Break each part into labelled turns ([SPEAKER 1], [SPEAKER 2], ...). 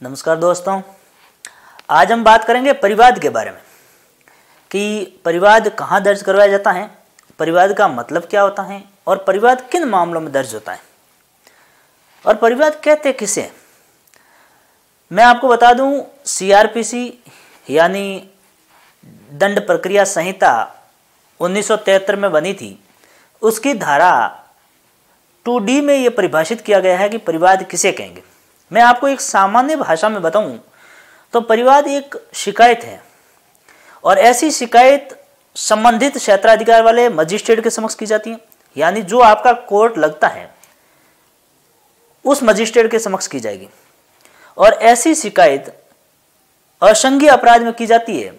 [SPEAKER 1] नमस्कार दोस्तों, आज हम बात करेंगे परिवाद के बारे में कि परिवाद कहाँ दर्ज करवाया जाता है, परिवाद का मतलब क्या होता है और परिवाद किन मामलों में दर्ज होता है और परिवाद कहते किसे हैं। मैं आपको बता दूं, सीआरपीसी यानी दंड प्रक्रिया संहिता 1973 में बनी थी। उसकी धारा 2D में ये परिभाषित किया गया है कि परिवाद किसे कहेंगे। मैं आपको एक सामान्य भाषा में बताऊं तो परिवाद एक शिकायत है और ऐसी शिकायत संबंधित क्षेत्राधिकार वाले मजिस्ट्रेट के समक्ष की जाती है, यानी जो आपका कोर्ट लगता है उस मजिस्ट्रेट के समक्ष की जाएगी। और ऐसी शिकायत असंज्ञेय अपराध में की जाती है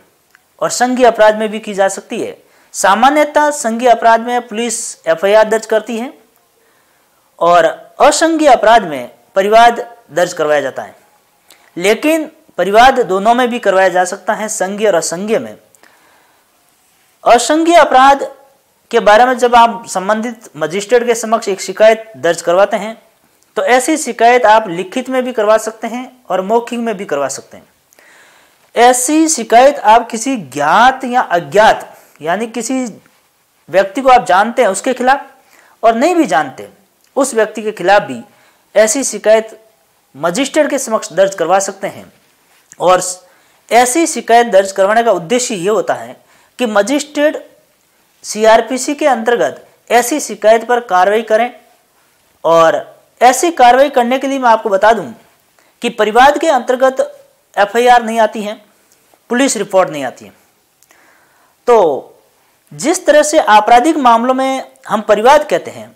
[SPEAKER 1] और संज्ञेय अपराध में भी की जा सकती है। सामान्यतः संज्ञेय अपराध में पुलिस एफआईआर दर्ज करती है और असंज्ञेय अपराध में परिवाद दर्ज करवाया जाता है, लेकिन परिवाद दोनों में भी करवाया जा सकता है, संज्ञेय और असंज्ञेय में। असंज्ञेय अपराध के बारे में जब आप संबंधित मजिस्ट्रेट के समक्ष एक शिकायत दर्ज करवाते हैं तो ऐसी शिकायत आप लिखित में भी करवा सकते हैं और मौखिक में भी करवा सकते हैं। ऐसी शिकायत आप किसी ज्ञात या अज्ञात यानी किसी व्यक्ति को आप जानते हैं उसके खिलाफ और नहीं भी जानते उस व्यक्ति के खिलाफ भी ऐसी शिकायत मजिस्ट्रेट के समक्ष दर्ज करवा सकते हैं। और ऐसी शिकायत दर्ज करवाने का उद्देश्य ये होता है कि मजिस्ट्रेट सीआरपीसी के अंतर्गत ऐसी शिकायत पर कार्रवाई करें। और ऐसी कार्रवाई करने के लिए मैं आपको बता दूं कि परिवाद के अंतर्गत एफआईआर नहीं आती है, पुलिस रिपोर्ट नहीं आती है। तो जिस तरह से आपराधिक मामलों में हम परिवाद कहते हैं,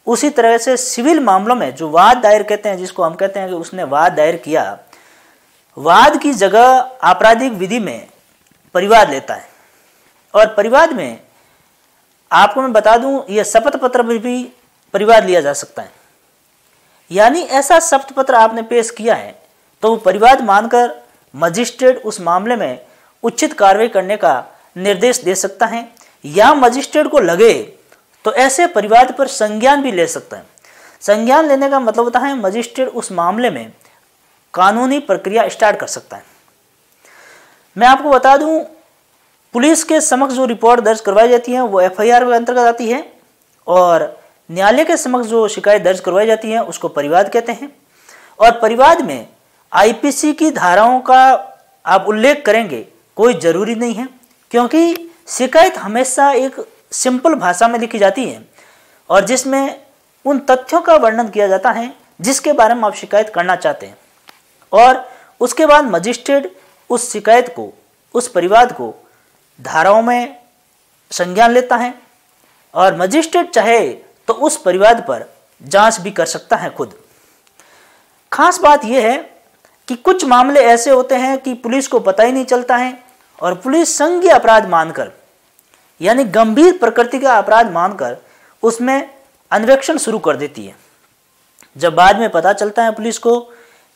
[SPEAKER 1] उसी तरह से सिविल मामलों में जो वाद दायर कहते हैं, जिसको हम कहते हैं कि उसने वाद दायर किया, वाद की जगह आपराधिक विधि में परिवाद लेता है। और परिवाद में आपको मैं बता दूं, यह शपथ पत्र में भी परिवाद लिया जा सकता है। यानी ऐसा शपथ पत्र आपने पेश किया है तो वो परिवाद मानकर मजिस्ट्रेट उस मामले में उचित कार्रवाई करने का निर्देश दे सकता है, या मजिस्ट्रेट को लगे तो ऐसे परिवाद पर संज्ञान भी ले सकता है। संज्ञान लेने का मतलब होता है मजिस्ट्रेट उस मामले में कानूनी प्रक्रिया स्टार्ट कर सकता है। मैं आपको बता दूं, पुलिस के समक्ष जो रिपोर्ट दर्ज करवाई जाती है वो एफआईआर के अंतर्गत आती है और न्यायालय के समक्ष जो शिकायत दर्ज करवाई जाती है उसको परिवाद कहते हैं। और परिवाद में आईपीसी की धाराओं का आप उल्लेख करेंगे कोई जरूरी नहीं है, क्योंकि शिकायत हमेशा एक सिंपल भाषा में लिखी जाती है और जिसमें उन तथ्यों का वर्णन किया जाता है जिसके बारे में आप शिकायत करना चाहते हैं। और उसके बाद मजिस्ट्रेट उस शिकायत को, उस परिवाद को धाराओं में संज्ञान लेता है और मजिस्ट्रेट चाहे तो उस परिवाद पर जांच भी कर सकता है खुद। खास बात यह है कि कुछ मामले ऐसे होते हैं कि पुलिस को पता ही नहीं चलता है और पुलिस संज्ञेय अपराध मानकर यानी गंभीर प्रकृति का अपराध मानकर उसमें अन्वेषण शुरू कर देती है। जब बाद में पता चलता है पुलिस को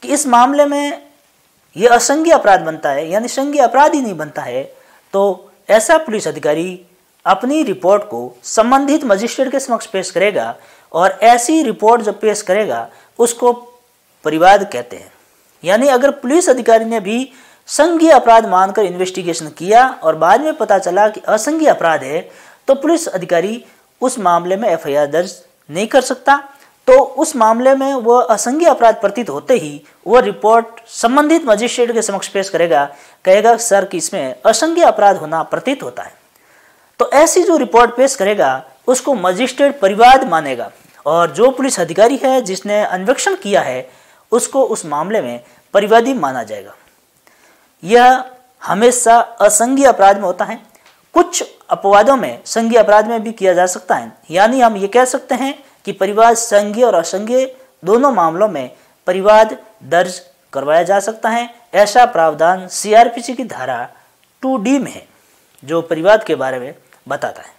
[SPEAKER 1] कि इस मामले में यह असंज्ञेय अपराध बनता है यानी संज्ञेय अपराध ही नहीं बनता है, तो ऐसा पुलिस अधिकारी अपनी रिपोर्ट को संबंधित मजिस्ट्रेट के समक्ष पेश करेगा और ऐसी रिपोर्ट जब पेश करेगा उसको परिवाद कहते हैं। यानी अगर पुलिस अधिकारी ने भी संज्ञेय अपराध मानकर इन्वेस्टिगेशन किया और बाद में पता चला कि असंज्ञेय अपराध है तो पुलिस अधिकारी उस मामले में एफआईआर दर्ज नहीं कर सकता। तो उस मामले में वह असंज्ञेय अपराध प्रतीत होते ही वह रिपोर्ट संबंधित मजिस्ट्रेट के समक्ष पेश करेगा, कहेगा सर कि इसमें असंज्ञेय अपराध होना प्रतीत होता है। तो ऐसी जो रिपोर्ट पेश करेगा उसको मजिस्ट्रेट परिवाद मानेगा और जो पुलिस अधिकारी है जिसने अन्वेषण किया है उसको उस मामले में परिवादी माना जाएगा। यह हमेशा असंज्ञेय अपराध में होता है। कुछ अपवादों में संज्ञेय अपराध में भी किया जा सकता है। यानी हम ये कह सकते हैं कि परिवाद संज्ञेय और असंज्ञेय दोनों मामलों में परिवाद दर्ज करवाया जा सकता है। ऐसा प्रावधान सीआरपीसी की धारा 2D में है जो परिवाद के बारे में बताता है।